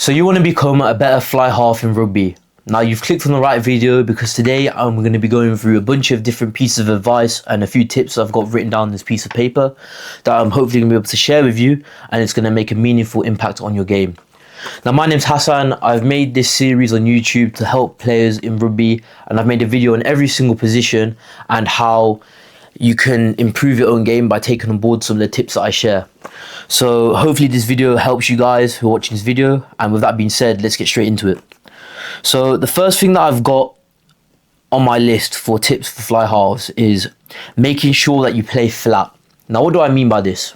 So you want to become a better fly half in rugby. Now you've clicked on the right video because today I'm going to be going through a bunch of different pieces of advice and a few tips I've got written down on this piece of paper that I'm hopefully going to be able to share with you, and it's going to make a meaningful impact on your game. Now my name's Hassan. I've made this series on YouTube to help players in rugby, and I've made a video on every single position and how you can improve your own game by taking on board some of the tips that I share. So hopefully this video helps you guys who are watching this video, and with that being said, let's get straight into it. So the first thing that I've got on my list for tips for fly halves is making sure that you play flat. Now what do I mean by this?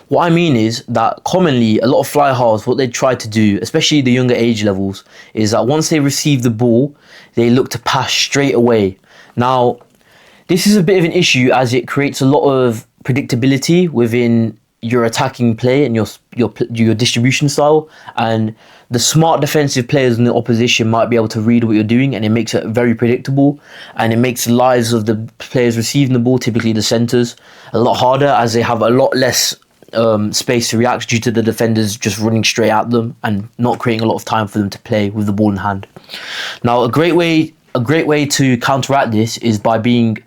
What I mean is that commonly a lot of fly halves, what they try to do, especially the younger age levels, is that once they receive the ball, they look to pass straight away. Now this is a bit of an issue as it creates a lot of predictability within your attacking play and your distribution style, and the smart defensive players in the opposition might be able to read what you're doing, and it makes it very predictable, and it makes the lives of the players receiving the ball, typically the centres, a lot harder as they have a lot less space to react due to the defenders just running straight at them and not creating a lot of time for them to play with the ball in hand. Now a great way to counteract this is by being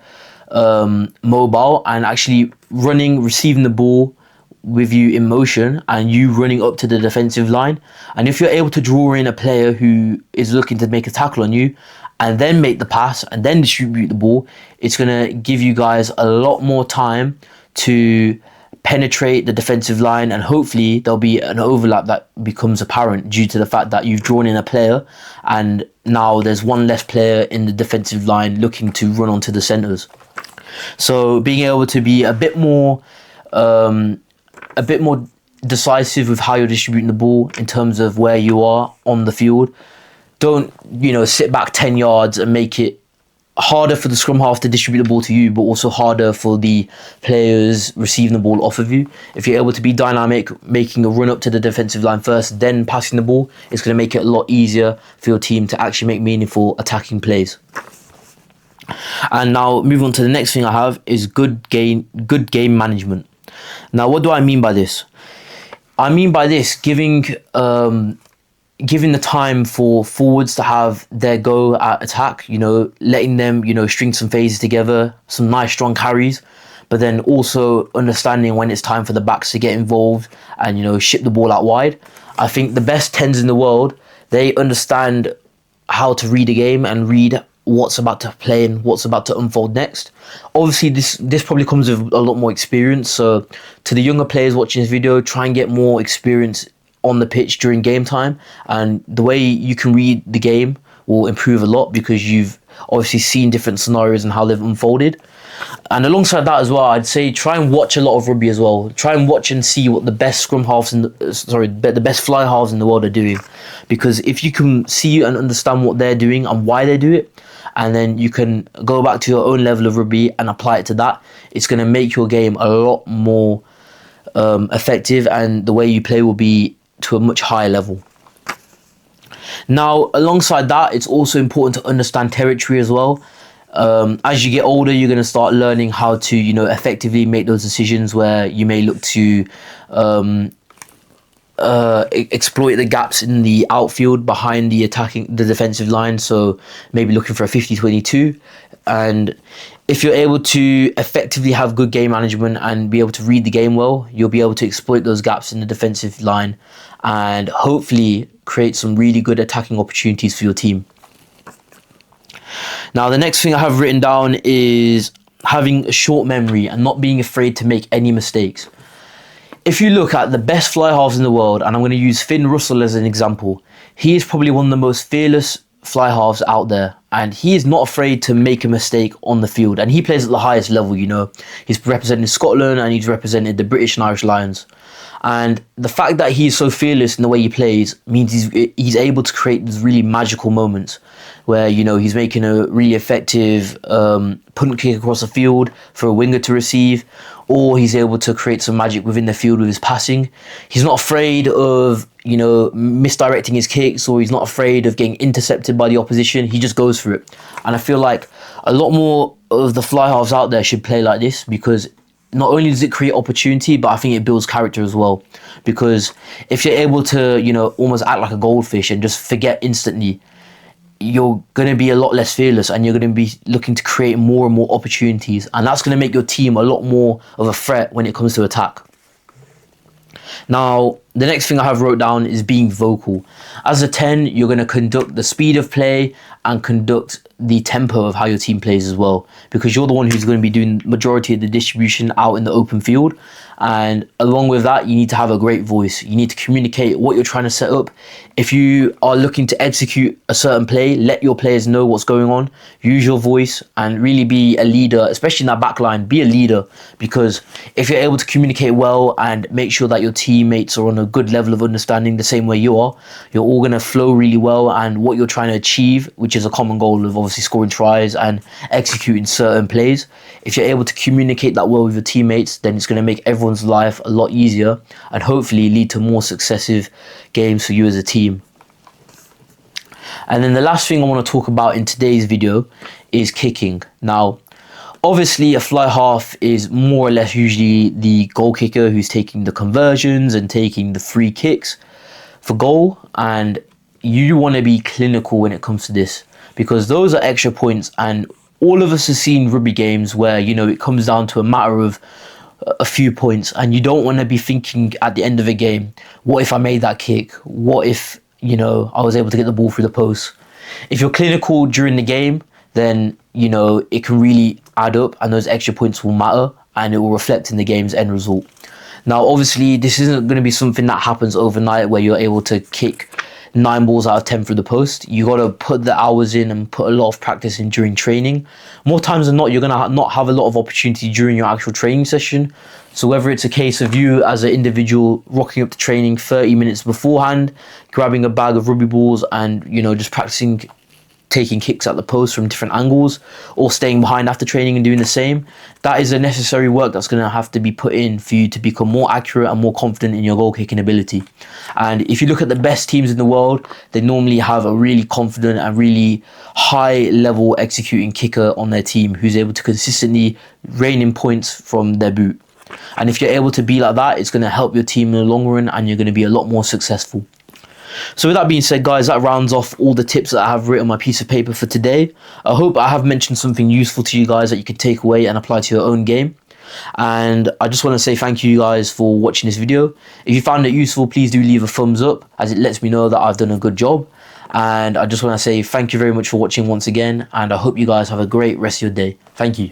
mobile and actually receiving the ball with you in motion and you running up to the defensive line. And if you're able to draw in a player who is looking to make a tackle on you and then make the pass and then distribute the ball, it's going to give you guys a lot more time to penetrate the defensive line, and hopefully there'll be an overlap that becomes apparent due to the fact that you've drawn in a player and now there's one less player in the defensive line looking to run onto the centres. So being able to be a bit more decisive with how you're distributing the ball in terms of where you are on the field. Don't, sit back 10 yards and make it harder for the scrum half to distribute the ball to you, but also harder for the players receiving the ball off of you. If you're able to be dynamic, making a run up to the defensive line first, then passing the ball, it's going to make it a lot easier for your team to actually make meaningful attacking plays. And now moving on to the next thing I have is good game management. Now what do I mean by this? I mean by this giving the time for forwards to have their go at attack, letting them, string some phases together, some nice strong carries, but then also understanding when it's time for the backs to get involved and, ship the ball out wide. I think the best 10s in the world, they understand how to read a game and read what's about to play and what's about to unfold next. Obviously this probably comes with a lot more experience, so to the younger players watching this video, try and get more experience on the pitch during game time, and the way you can read the game will improve a lot because you've obviously seen different scenarios and how they've unfolded. And alongside that as well, I'd say try and watch a lot of rugby as well. Try and watch and see what the best the best fly halves in the world are doing, because if you can see and understand what they're doing and why they do it, and then you can go back to your own level of rugby and apply it to that, it's going to make your game a lot more effective, and the way you play will be to a much higher level. Now alongside that, it's also important to understand territory as well. As you get older, you're going to start learning how to effectively make those decisions where you may look to exploit the gaps in the outfield behind the defensive line, so maybe looking for a 50-22. And if you're able to effectively have good game management and be able to read the game well, you'll be able to exploit those gaps in the defensive line and hopefully create some really good attacking opportunities for your team. Now the next thing I have written down is having a short memory and not being afraid to make any mistakes. If you look at the best fly halves in the world, and I'm going to use Finn Russell as an example, he is probably one of the most fearless fly halves out there, and he is not afraid to make a mistake on the field, and he plays at the highest level. He's represented Scotland and he's represented the British and Irish Lions, and the fact that he's so fearless in the way he plays means he's able to create these really magical moments where he's making a really effective punt kick across the field for a winger to receive, or he's able to create some magic within the field with his passing. He's not afraid of misdirecting his kicks, or he's not afraid of getting intercepted by the opposition. He just goes for it. And I feel like a lot more of the fly halves out there should play like this, because not only does it create opportunity, but I think it builds character as well. Because if you're able to, you know, almost act like a goldfish and just forget instantly, you're going to be a lot less fearless, and you're going to be looking to create more and more opportunities. And that's going to make your team a lot more of a threat when it comes to attack. Now, the next thing I have wrote down is being vocal. As a 10, you're going to conduct the speed of play and conduct the tempo of how your team plays as well, because you're the one who's going to be doing majority of the distribution out in the open field. And along with that, you need to have a great voice. You need to communicate what you're trying to set up. If you are looking to execute a certain play, let your players know what's going on. Use your voice and really be a leader, especially in that back line. Be a leader, because if you're able to communicate well and make sure that your teammates are on a good level of understanding the same way you are, you're all going to flow really well. And what you're trying to achieve, which is a common goal of obviously scoring tries and executing certain plays, if you're able to communicate that well with your teammates, then it's going to make everyone's life a lot easier and hopefully lead to more successive games for you as a team. And then the last thing I want to talk about in today's video is kicking. Now, obviously a fly half is more or less usually the goal kicker who's taking the conversions and taking the free kicks for goal, and you want to be clinical when it comes to this, because those are extra points. And all of us have seen rugby games where, you know, it comes down to a matter of a few points, and you don't want to be thinking at the end of a game, what if I made that kick? What if, you know, I was able to get the ball through the post? If you're clinical during the game, then, you know, it can really add up, and those extra points will matter, and it will reflect in the game's end result. Now, obviously, this isn't going to be something that happens overnight where you're able to kick 9 balls out of 10 through the post. You got to put the hours in and put a lot of practice in during training. More times than not, you're going to not have a lot of opportunity during your actual training session. So whether it's a case of you as an individual rocking up to training 30 minutes beforehand, grabbing a bag of rugby balls and, you know, just practicing taking kicks at the post from different angles, or staying behind after training and doing the same, that is a necessary work that's going to have to be put in for you to become more accurate and more confident in your goal kicking ability. And if you look at the best teams in the world, they normally have a really confident and really high level executing kicker on their team who's able to consistently rein in points from their boot. And if you're able to be like that, it's going to help your team in the long run, and you're going to be a lot more successful. So with that being said, guys, that rounds off all the tips that I have written on my piece of paper for today. I hope I have mentioned something useful to you guys that you can take away and apply to your own game. And I just want to say thank you guys for watching this video. If you found it useful, please do leave a thumbs up, as it lets me know that I've done a good job. And I just want to say thank you very much for watching once again, and I hope you guys have a great rest of your day. Thank you.